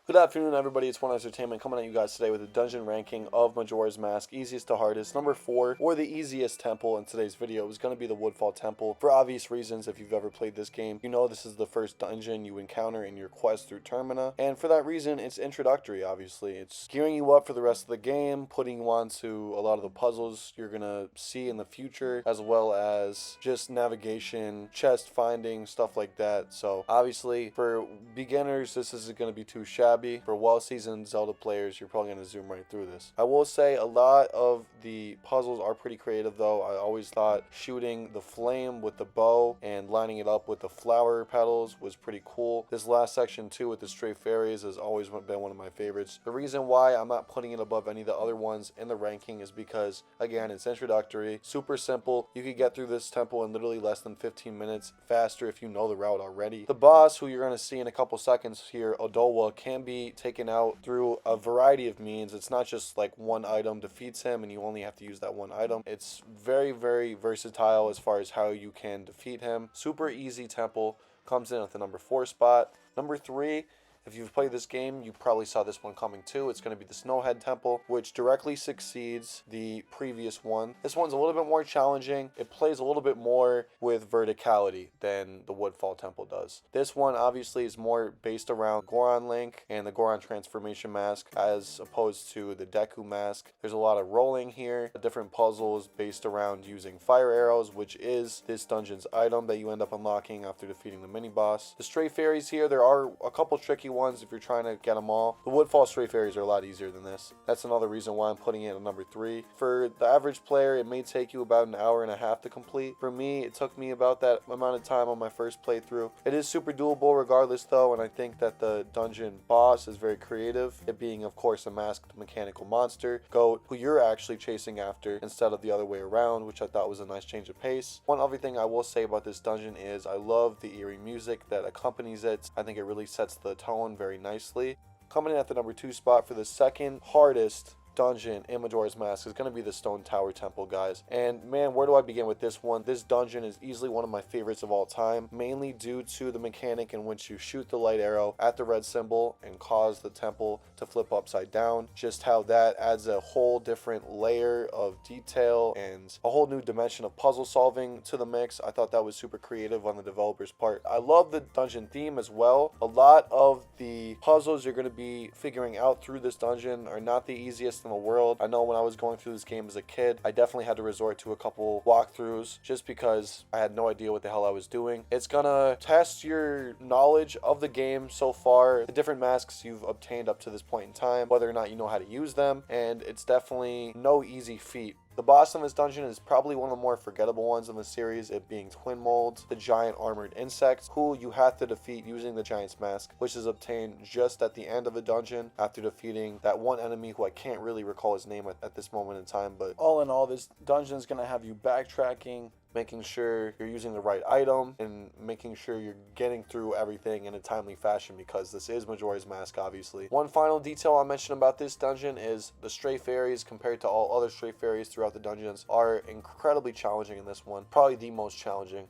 Good afternoon, everybody. It's One Entertainment coming at you guys today with a dungeon ranking of Majora's Mask, easiest to hardest. Number 4, or the easiest temple in today's video, is going to be the Woodfall Temple. For obvious reasons, if you've ever played this game, you know this is the first dungeon you encounter in your quest through Termina. And for that reason, it's introductory, obviously. It's gearing you up for the rest of the game, putting you onto a lot of the puzzles you're going to see in the future, as well as just navigation, chest finding, stuff like that. So obviously, for beginners, this isn't going to be too shabby. For well-seasoned Zelda players, you're probably going to zoom right through this. I will say a lot of the puzzles are pretty creative though. I always thought shooting the flame with the bow and lining it up with the flower petals was pretty cool. This last section too with the stray fairies has always been one of my favorites. The reason why I'm not putting it above any of the other ones in the ranking is because, again, it's introductory, super simple. You could get through this temple in literally less than 15 minutes faster if you know the route already. The boss, who you're going to see in a couple seconds here, Odowa, can be taken out through a variety of means. It's not just like one item defeats him and you only have to use that one item. It's very, very versatile as far as how you can defeat him. Super easy temple. Comes in at the number 4 spot. Number 3, if you've played this game, you probably saw this one coming too. It's going to be the Snowhead Temple, which directly succeeds the previous one. This one's a little bit more challenging. It plays a little bit more with verticality than the Woodfall Temple does. This one obviously is more based around Goron Link and the Goron Transformation Mask as opposed to the Deku Mask. There's a lot of rolling here, different puzzles based around using fire arrows, which is this dungeon's item that you end up unlocking after defeating the mini-boss. The stray fairies here, there are a couple tricky ones if you're trying to get them all. The Woodfall stray fairies are a lot easier than this. That's another reason why I'm putting it at number 3. For the average player, it may take you about an hour and a half to complete. For me, it took me about that amount of time on my first playthrough. It is super doable regardless though, and I think that the dungeon boss is very creative, it being of course a masked mechanical monster goat who you're actually chasing after instead of the other way around, which I thought was a nice change of pace. One other thing I will say about this dungeon is I love the eerie music that accompanies it. I think it really sets the tone very nicely. Coming in at the number 2 spot for the second hardest dungeon in Majora's Mask is going to be the Stone Tower Temple, guys. And man, where do I begin with this one? This dungeon is easily one of my favorites of all time, mainly due to the mechanic in which you shoot the light arrow at the red symbol and cause the temple to flip upside down. Just how that adds a whole different layer of detail and a whole new dimension of puzzle solving to the mix. I thought that was super creative on the developer's part. I love the dungeon theme as well. A lot of the puzzles you're going to be figuring out through this dungeon are not the easiest in the world. I know when I was going through this game as a kid, I definitely had to resort to a couple walkthroughs just because I had no idea what the hell I was doing. It's gonna test your knowledge of the game so far, the different masks you've obtained up to this point in time, whether or not you know how to use them, and it's definitely no easy feat. The boss in this dungeon is probably one of the more forgettable ones in the series, it being Twin Molds, the giant armored insect, who you have to defeat using the giant's mask, which is obtained just at the end of the dungeon after defeating that one enemy who I can't really recall his name at this moment in time. But all in all, this dungeon is going to have you backtracking, making sure you're using the right item, and making sure you're getting through everything in a timely fashion because this is Majora's Mask, obviously. One final detail I'll mention about this dungeon is the stray fairies, compared to all other stray fairies throughout the dungeons, are incredibly challenging in this one. Probably the most challenging.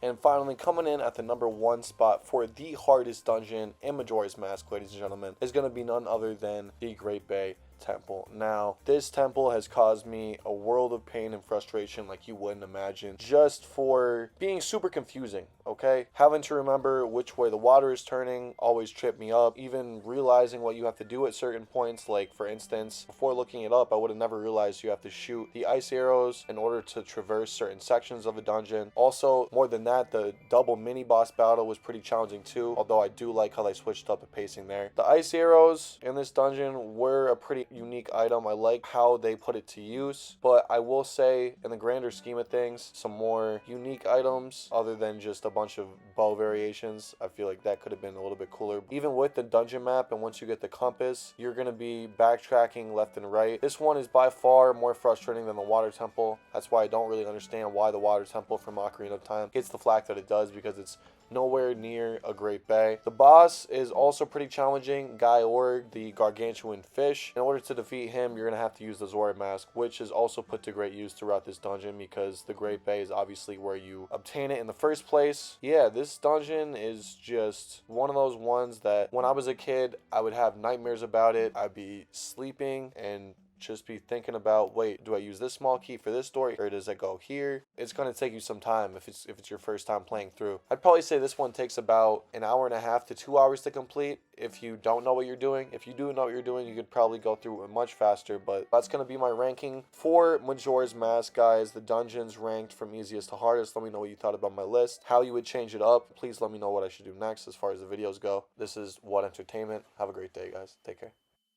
And finally, coming in at the number 1 spot for the hardest dungeon in Majora's Mask, ladies and gentlemen, is going to be none other than the Great Bay Temple. Now, this temple has caused me a world of pain and frustration like you wouldn't imagine, just for being super confusing, okay? Having to remember which way the water is turning always tripped me up. Even realizing what you have to do at certain points, like for instance, before looking it up, I would have never realized you have to shoot the ice arrows in order to traverse certain sections of a dungeon. Also, more than that, the double mini boss battle was pretty challenging too, although I do like how they switched up the pacing there. The ice arrows in this dungeon were a pretty unique item. I like how they put it to use, but I will say in the grander scheme of things, some more unique items other than just a bunch of bow variations, I feel like that could have been a little bit cooler. Even with the dungeon map, and once you get the compass, you're going to be backtracking left and right. This one is by far more frustrating than the water temple. That's why I don't really understand why the water temple from Ocarina of Time gets the flack that it does, because it's nowhere near a Great Bay. The boss is also pretty challenging, Guy Org, the gargantuan fish. In order to defeat him, you're going to have to use the Zora mask, which is also put to great use throughout this dungeon because the Great Bay is obviously where you obtain it in the first place. Yeah, this dungeon is just one of those ones that when I was a kid, I would have nightmares about it. I'd be sleeping and just be thinking about, wait, do I use this small key for this door or does it go here? It's going to take you some time if it's your first time playing through. I'd probably say this one takes about an hour and a half to 2 hours to complete if you don't know what you're doing. If you do know what you're doing, you could probably go through it much faster, but that's going to be my ranking for Majora's Mask, guys. The dungeons ranked from easiest to hardest. Let me know what you thought about my list, how you would change it up. Please let me know what I should do next as far as the videos go. This is What Entertainment. Have a great day, guys. Take care.